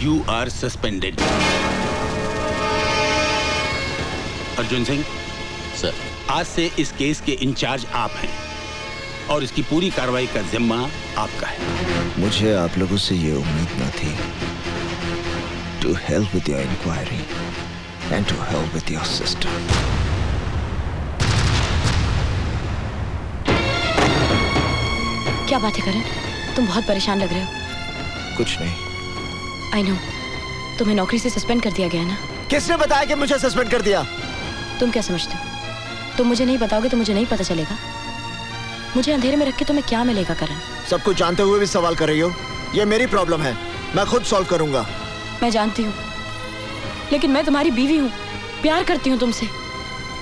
You are suspended. Arjun Singh sir, आज से इस केस के इंचार्ज आप हैं और इसकी पूरी कार्रवाई का जिम्मा आपका है। मुझे आप लोगों से ये उम्मीद न थी। To hell with your inquiry and to hell with your sister. क्या बातें करें? तुम बहुत परेशान लग रहे हो। कुछ नहीं। आई नो, तुम्हें नौकरी से सस्पेंड कर दिया गया ना? किसने बताया कि मुझे सस्पेंड कर दिया? तुम क्या समझते हो? तुम मुझे नहीं बताओगे तो मुझे नहीं पता चलेगा। मुझे अंधेरे में रख के तुम्हें क्या मिलेगा करण? सब कुछ जानते हुए भी सवाल कर रही हो? ये मेरी प्रॉब्लम है, मैं खुद सॉल्व करूंगा। मैं जानती हूँ, लेकिन मैं तुम्हारी बीवी हूँ, प्यार करती हूँ तुमसे।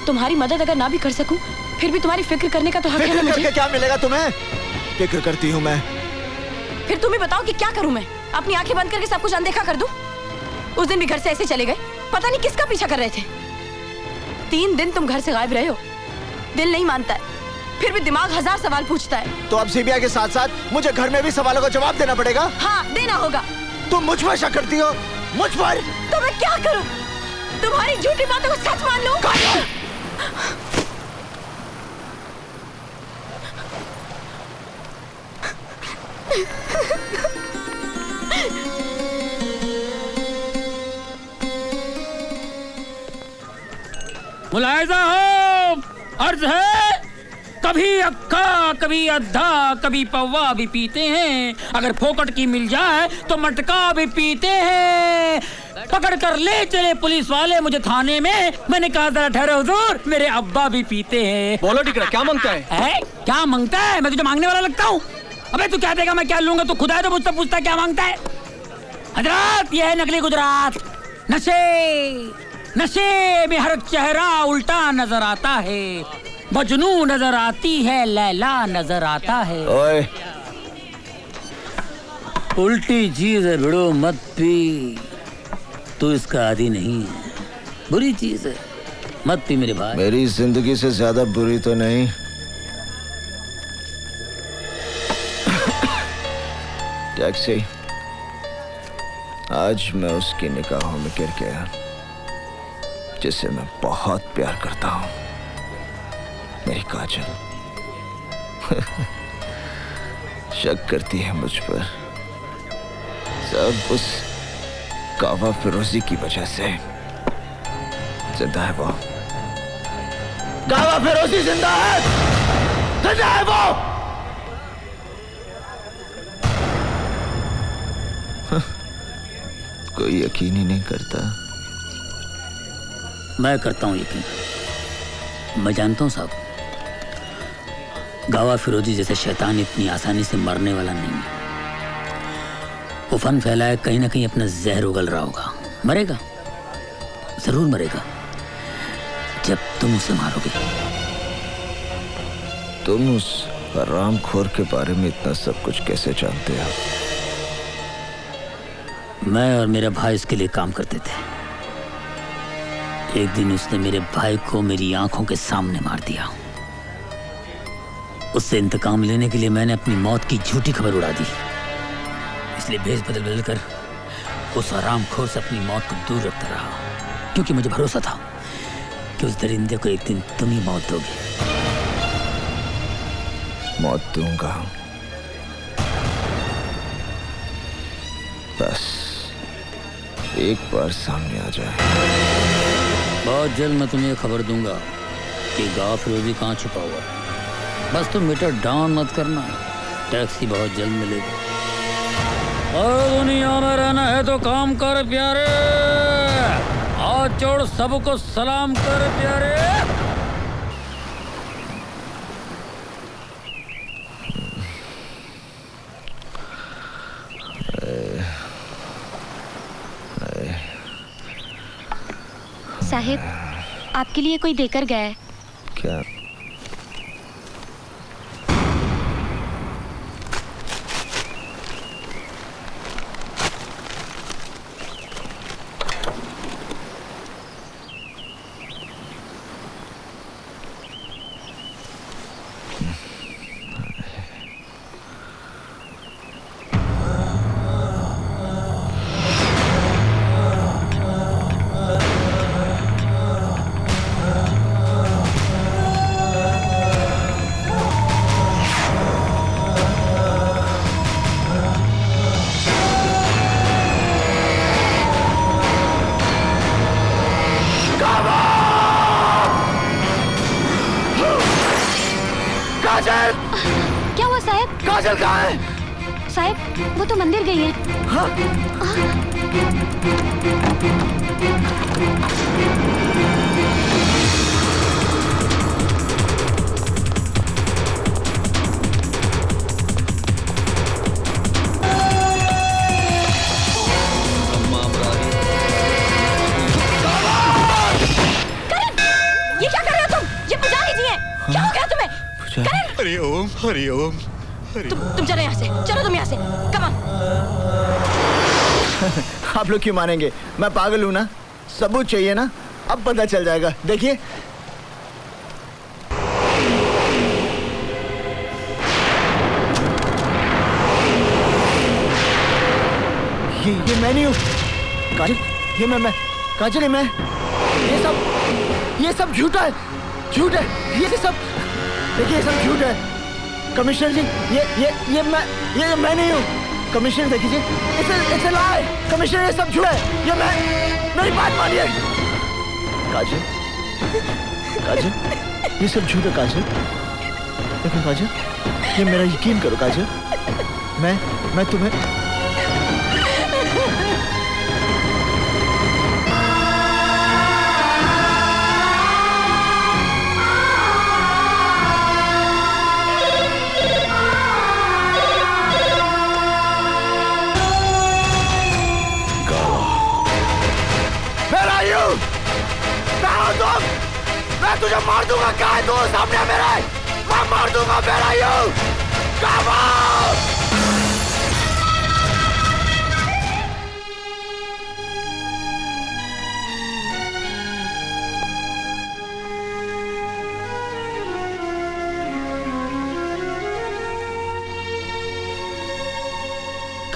तुम्हारी मदद अगर ना भी कर सकूं, फिर भी तुम्हारी फिक्र करने का तो हक है ना मुझे। करके क्या मिलेगा तुम्हें? फिक्र करती हूँ मैं। फिर तुम ही बताओ कि क्या करूं मैं? अपनी आंखें बंद करके सब कुछ अनदेखा कर दूं? उस दिन भी घर से ऐसे चले गए, पता नहीं किसका पीछा कर रहे थे। 3 दिन तुम घर से गायब रहे हो। दिल नहीं मानता है, फिर भी दिमाग 1000 सवाल पूछता है। तो अब सीबीआई के साथ साथ मुझे घर में भी सवालों का जवाब देना पड़ेगा? हाँ, देना होगा। तुम मुझ पर शक करती हो? मुझ पर? तो मैं क्या करूं? तुम्हारी झूठी बातों को सच मान लूं? मुलायजा हो, अर्ज है, कभी अक्का कभी अद्धा कभी पौवा भी पीते हैं, अगर फोकट की मिल जाए तो मटका भी पीते हैं। पकड़ कर ले चले पुलिस वाले मुझे थाने में, मैंने कहा जरा ठहरो हुजूर, मेरे अब्बा भी पीते हैं। बोलो टिकरा, क्या मांगता है? क्या मांगता है? मैं तुझे मांगने वाला लगता हूँ? अबे तू क्या देगा मैं क्या लूंगा? तू खुदा है तो मुझसे पूछता क्या मांगता है? हजरात, ये है नकली गुजरात। नशे में हर चेहरा उल्टा नजर आता है, मजनू नजर आती है, लैला नजर आता है। ओए, उल्टी चीज है भिड़ो मत पी, तू इसका आदी नहीं है, बुरी चीज है, मत पी मेरे भाई। मेरी जिंदगी से ज्यादा बुरी तो नहीं। टैक्सी, आज मैं उसकी निगाहों में गिर गया जिसे मैं बहुत प्यार करता हूँ, मेरी काजल। शक करती है मुझ पर, सब उस कावा फिरोजी की वजह से। जिंदा है वो, कावा फिरोजी जिंदा है, जिंदा है वो। कोई यकीन ही नहीं करता। मैं करता हूँ यकीन। मैं जानता हूँ साहब, गावा फिरोजी जैसे शैतान इतनी आसानी से मरने वाला नहीं है। वो फन फैलाए कहीं ना कहीं अपना जहर उगल रहा होगा। मरेगा, जरूर मरेगा, जब तुम उसे मारोगे। तुम उस हरामखोर के बारे में इतना सब कुछ कैसे जानते हो? मैं और मेरा भाई इसके लिए काम करते थे। एक दिन उसने मेरे भाई को मेरी आंखों के सामने मार दिया। उससे इंतकाम लेने के लिए मैंने अपनी मौत की झूठी खबर उड़ा दी। इसलिए भेष बदल बदल कर उस हरामखोर से अपनी मौत को दूर रखता रहा, क्योंकि मुझे भरोसा था कि उस दरिंदे को एक दिन तुम ही मौत दोगे। मौत दूंगा, बस एक बार सामने आ जाए। बहुत जल्द मैं तुम्हें खबर दूंगा कि गावा फिरोजी कहाँ छुपा हुआ है। बस तुम मीटर डाउन मत करना, टैक्सी बहुत जल्द मिलेगी। और दुनिया में रहना है तो काम कर प्यारे, हाथ जोड़ सबको सलाम कर प्यारे। साहिब, आपके लिए कोई देकर गया है। क्या? काजल कहाँ है? साहब वो तो मंदिर गई है। हाँ? ये क्या कर रहे हो तुम? ये पुजारी जी हैं। क्या हो गया तुम्हें? करण! हरिओम हरिओम। तुम चलो यहाँ से, चलो तुम यहाँ से, कम ऑन। आप लोग क्यों मानेंगे? मैं पागल हूं ना? सबूत चाहिए ना? अब पता चल जाएगा, देखिए। ये मैं नहीं हूँ काजल, ये मैं काजल, ये मैं। ये सब झूठा है, झूठ है ये सब। देखिए ये सब झूठ है कमिश्नर जी। ये मैं नहीं हूँ कमिश्नर। देखिए इट्स अ लाई कमिश्नर, ये सब झूठ है। ये मैं, मेरी बात मानिए काजल। काजल ये सब झूठ है काजल। देखो काजल, ये मेरा यकीन करो काजल। मैं तुम्हें मैं तुझे मार दूंगा। क्या है तू सामने मेरे? मैं मार दूंगा मेरा यू।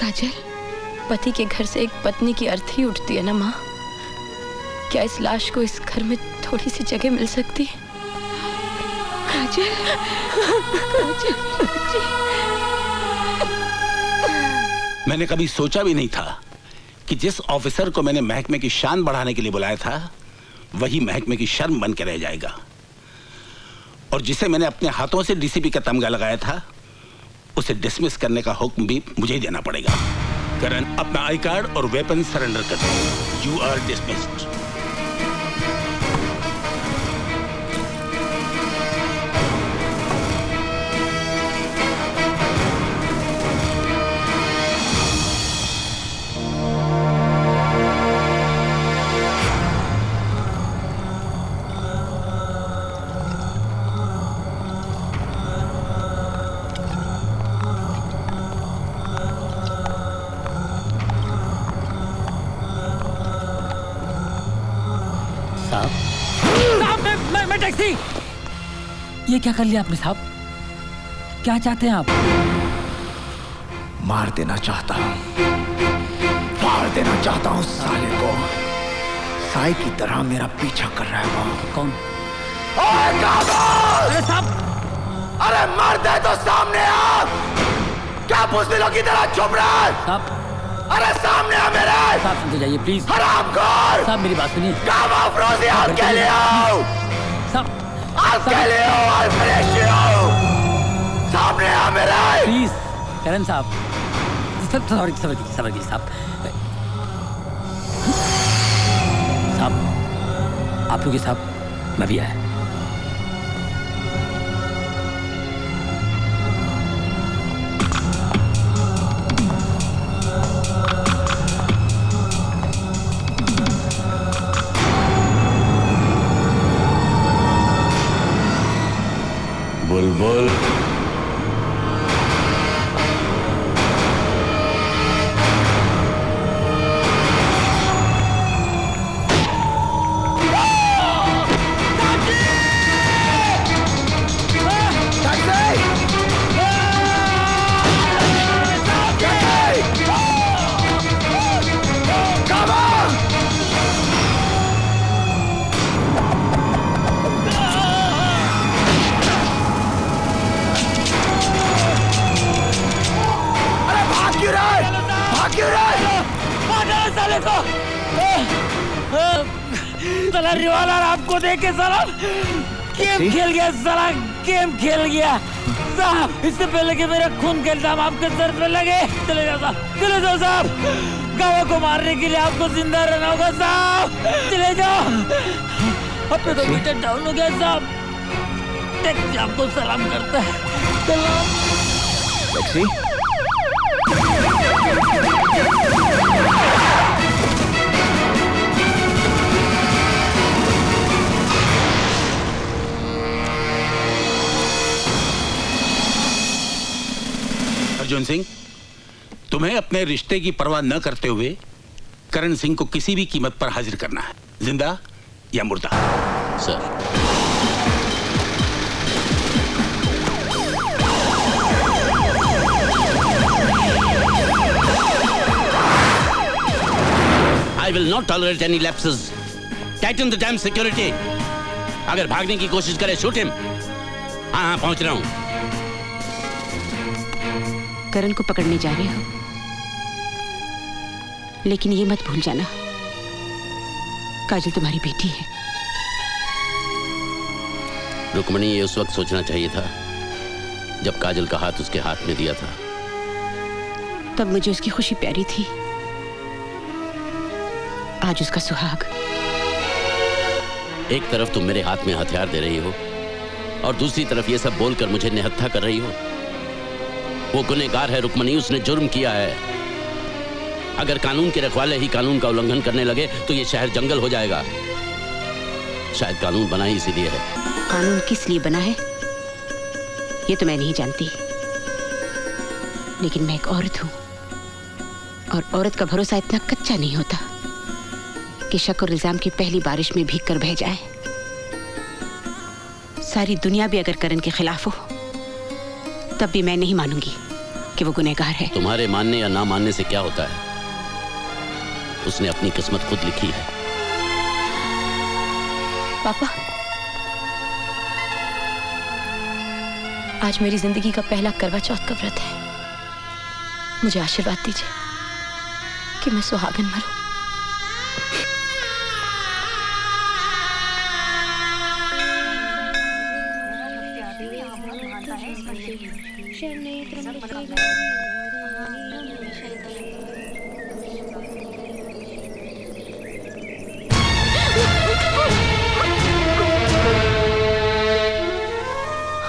काजल, पति के घर से एक पत्नी की अर्थी उठती है ना माँ। क्या इस लाश को इस घर में थोड़ी सी जगह मिल सकती है? काजल, मैंने कभी सोचा भी नहीं था कि जिस ऑफिसर को मैंने महकमे की शान बढ़ाने के लिए बुलाया था वही महकमे की शर्म बन के रह जाएगा, और जिसे मैंने अपने हाथों से डीसीपी का तमगा लगाया था उसे डिसमिस करने का हुक्म भी मुझे ही देना पड़ेगा। करण, अपना आई कार्ड और वेपन सरेंडर कर दो। You are dismissed. मैं टैक्सी। ये क्या कर लिया आपने साहब? क्या चाहते हैं आप? मार देना चाहता हूँ, मार देना चाहता हूँ साले को। साई की तरह मेरा पीछा कर रहा है वो। कौन? अरे साहब! अरे मार दे तो सामने आ। क्या पुष्पिलों की तरह चुप रहा है? साहब, अरे सामने आ मेरे। साहब सुनते जाइए प्लीज। हरामखोर! साहब मेरी बात सुनिए। काम ऑफ रोजी आप के लिए आओ। साहब आप के लिए आओ, आप फ्रेश आओ। सामने आ मेरे। प्लीज करण साहब, सॉरी साहब। साहब आप लोग साहब, मैं भी आया। बुलबुल, साला रिवॉल्वर आपको देके साला गेम खेल गया, साला गेम खेल गया। साहब, इससे पहले कि मेरा खून का इल्जाम आपके सर पे लगे, चले जाओ साहब, चले जाओ साहब। गावा को मारने के लिए आपको जिंदा रहना होगा साहब, चले जाओ। अब तो मीटर डाउन हो गया साहब, टैक्सी आपको सलाम करता है। सलाम। टैक्सी? अर्जुन सिंह, तुम्हें अपने रिश्ते की परवाह न करते हुए करण सिंह को किसी भी कीमत पर हाजिर करना है, जिंदा या मुर्दा। Sir. I will not tolerate any lapses. Tighten the damn security. अगर भागने की कोशिश करे, shoot him. हाँ, पहुंच रहा हूं। करण को पकड़ने जा रहे हो, लेकिन ये मत भूल जाना, काजल तुम्हारी बेटी है। रुक्मणी, ये उस वक्त सोचना चाहिए था जब काजल का हाथ उसके हाथ में दिया था। तब मुझे उसकी खुशी प्यारी थी, आज उसका सुहाग। एक तरफ तुम मेरे हाथ में हथियार दे रही हो और दूसरी तरफ ये सब बोलकर मुझे निहत्था कर रही हो। वो गुनहगार है रुक्मणी, उसने जुर्म किया है। अगर कानून के रखवाले ही कानून का उल्लंघन करने लगे तो ये शहर जंगल हो जाएगा। शायद कानून बना ही इसीलिए है। कानून किस लिए बना है ये तो मैं नहीं जानती, लेकिन मैं एक औरत हूं और औरत का भरोसा इतना कच्चा नहीं होता कि शक और इल्जाम की पहली बारिश में भीग कर बह जाए। सारी दुनिया भी अगर करण के खिलाफ हो तब भी मैं नहीं मानूंगी कि वो गुनहगार है। तुम्हारे मानने या ना मानने से क्या होता है, उसने अपनी किस्मत खुद लिखी है। पापा, आज मेरी जिंदगी का पहला करवा चौथ का व्रत है। मुझे आशीर्वाद दीजिए कि मैं सुहागन मरूं।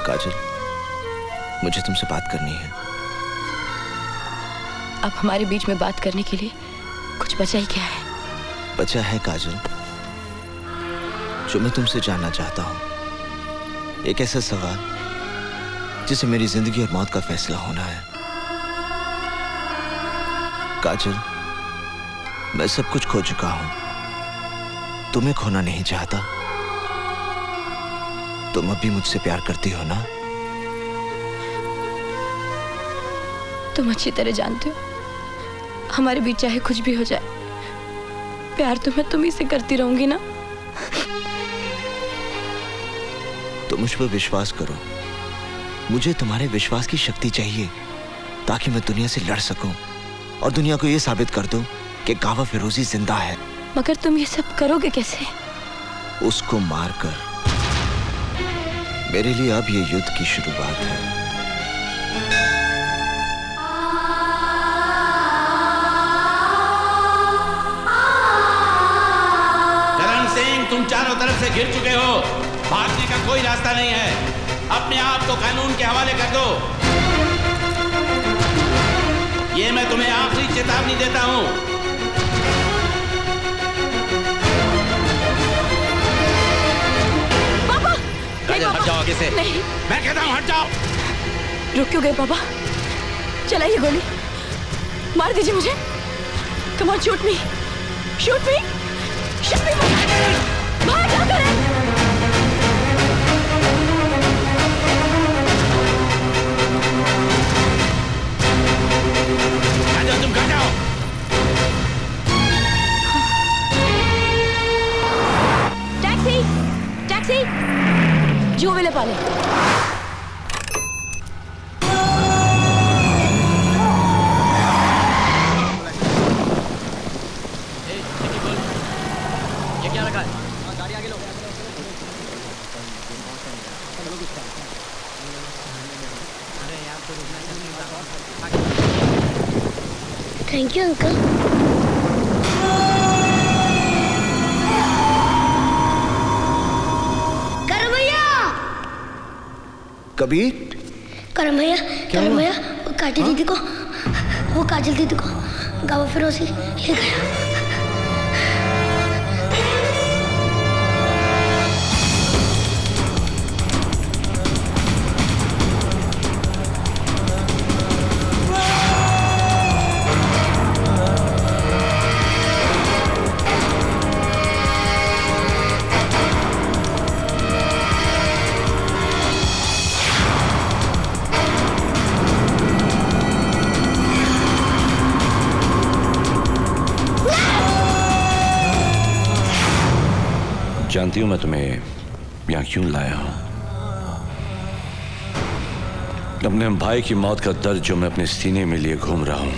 काजल, मुझे तुमसे बात करनी है। अब हमारे बीच में बात करने के लिए कुछ बचा ही क्या है? बचा है काजल, जो मैं तुमसे जानना चाहता हूं। एक ऐसा सवाल जिसे मेरी जिंदगी और मौत का फैसला होना है। काजल, मैं सब कुछ खो चुका हूं, तुम्हें खोना नहीं चाहता। तुम अब भी मुझसे प्यार करती हो ना? तुम अच्छी तरह जानते हो हमारे बीच चाहे कुछ भी हो जाए, प्यार तो मैं तुम्ही से करती रहूंगी ना। तो मुझ पर विश्वास करो। मुझे तुम्हारे विश्वास की शक्ति चाहिए ताकि मैं दुनिया से लड़ सकूं और दुनिया को यह साबित कर दूं कि गावा फिरोजी जिंदा है। मगर तुम ये सब करोगे कैसे? उसको मारकर। मेरे लिए अब ये युद्ध की शुरुआत है। करण सिंह, तुम चारों तरफ से घिर चुके हो, भागने का कोई रास्ता नहीं है। अपने आप को कानून के हवाले कर दो। ये मैं तुम्हें आखिरी चेतावनी देता हूं। नहीं हट जाओ आगे से। नहीं, मैं कहता हूं हट जाओ। रुक क्यों गए पापा? चलाइए गोली, मार दीजिए मुझे। Come on, shoot me, shoot me, shoot मी। बाहर क्या करें? तुम घर जाओ। टैक्सी, टैक्सी, जो वेले पाले। ये क्या रखा है? गाड़ी आगे लो। Thank you uncle. करम भैया, कबीर, करम भैया, करम भैया, वो काजल दीदी को, वो काजल दीदी को गावा फिरोजी ले गया। जानती हूं मैं तुम्हें यहां क्यों लाया हूं। अपने भाई की मौत का दर्द जो मैं अपने सीने में लिए घूम रहा हूं,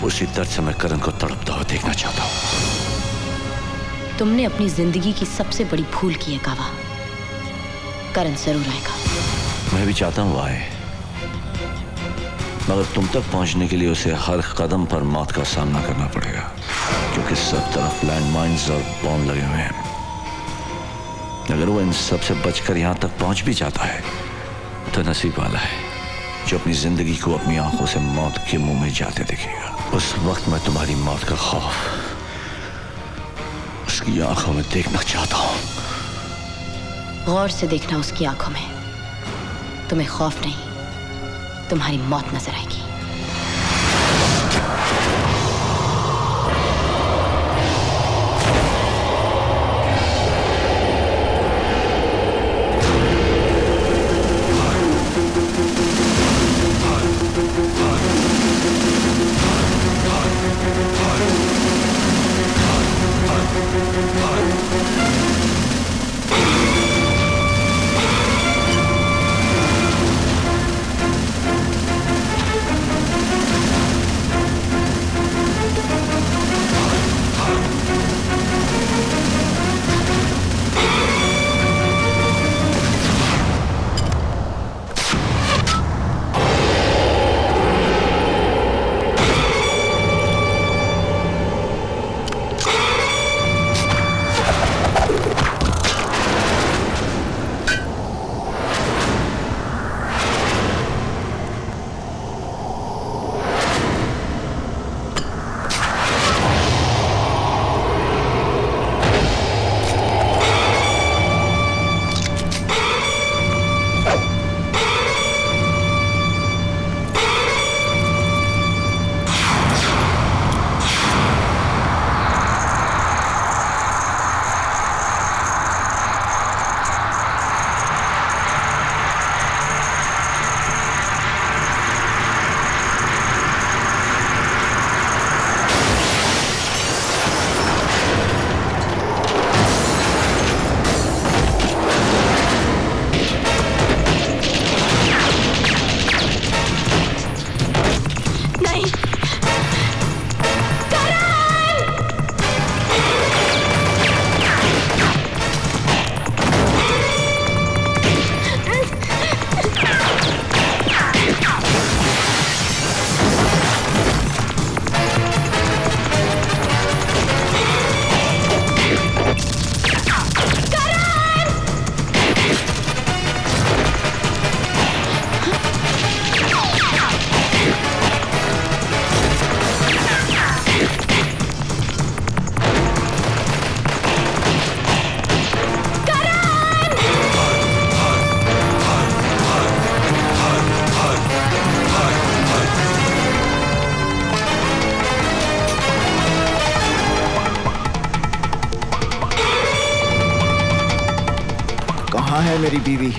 उसी दर्द से मैं करण को तड़पता हुआ देखना चाहता हूं। तुमने अपनी जिंदगी की सबसे बड़ी भूल की है कावा। करण जरूर आएगा। मैं भी चाहता हूं वो आए, मगर तुम तक पहुंचने के लिए उसे हर कदम पर मौत का सामना करना पड़ेगा, क्योंकि सब तरफ लैंडमाइंस और बॉम्ब लगे हुए हैं। अगर वो इन सब से बचकर यहां तक पहुंच भी जाता है तो नसीब वाला है जो अपनी जिंदगी को अपनी आंखों से मौत के मुंह में जाते दिखेगा। उस वक्त मैं तुम्हारी मौत का खौफ उसकी आंखों में देखना चाहता हूं। गौर से देखना उसकी आंखों में। तुम्हें खौफ नहीं, तुम्हारी मौत नजर आएगी। कहाँ है मेरी बीवी?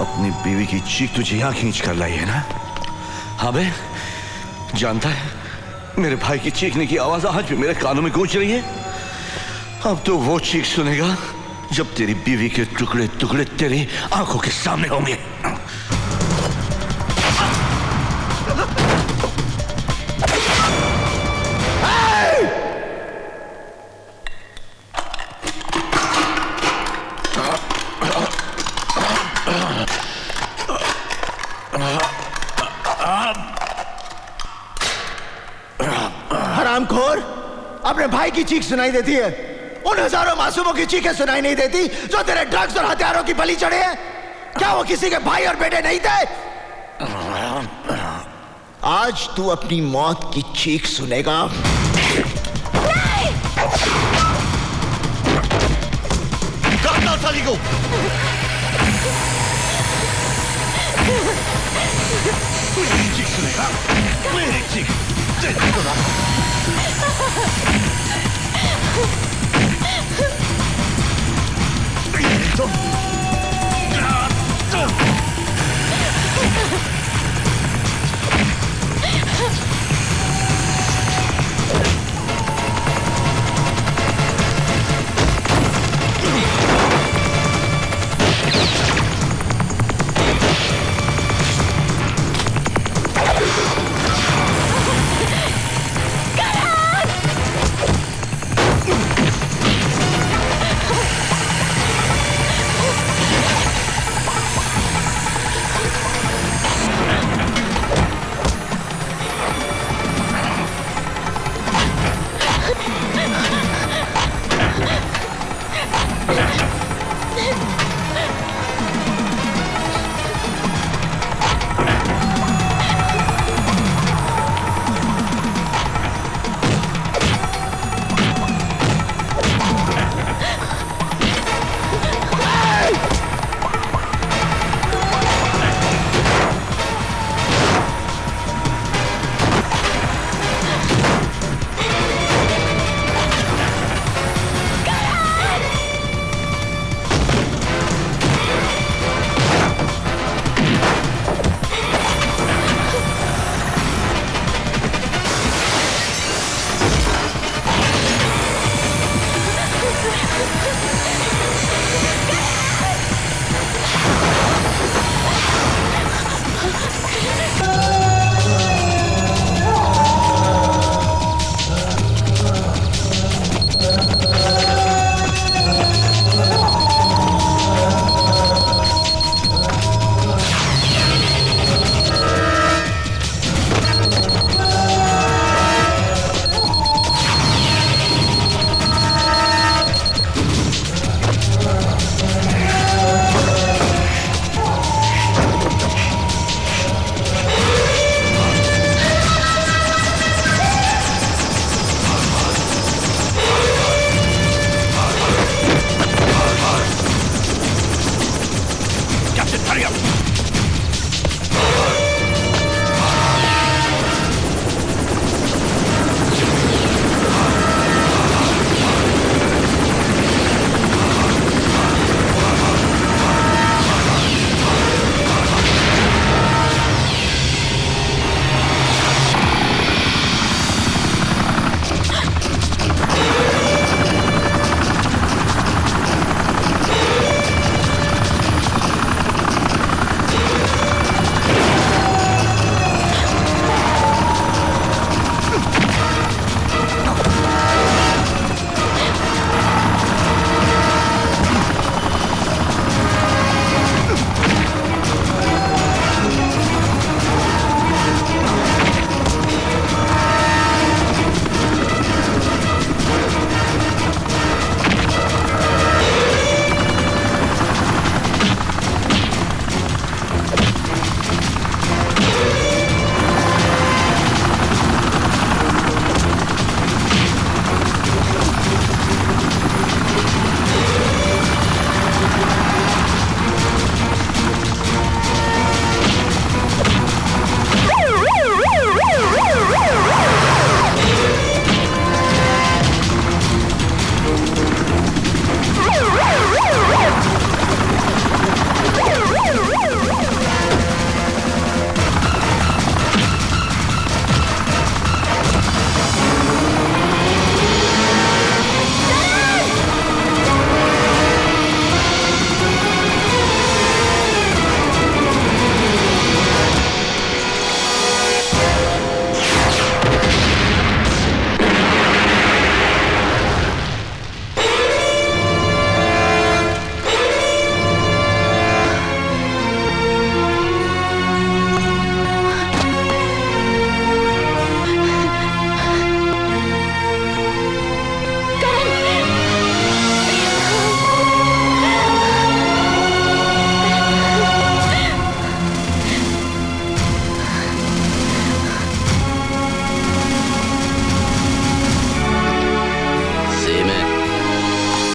अपनी बीवी की चीख तुझे यहां खींच कर लाई है ना? हाँ बे, जानता है मेरे भाई की चीखने की आवाज आज भी मेरे कानों में गूंज रही है। अब तो वो चीख सुनेगा जब तेरी बीवी के टुकड़े टुकड़े तेरी आंखों के सामने होंगे। हरामखोर, अपने भाई की चीख सुनाई देती है, उन हजारों मासूमों की चीखें सुनाई नहीं देती जो तेरे ड्रग्स और हथियारों की बलि चढ़े हैं। क्या वो किसी के भाई और बेटे नहीं थे? आज तू अपनी मौत की चीख सुनेगा। काटना साली को। मेरी चीख सुनेगा, मेरी चीख।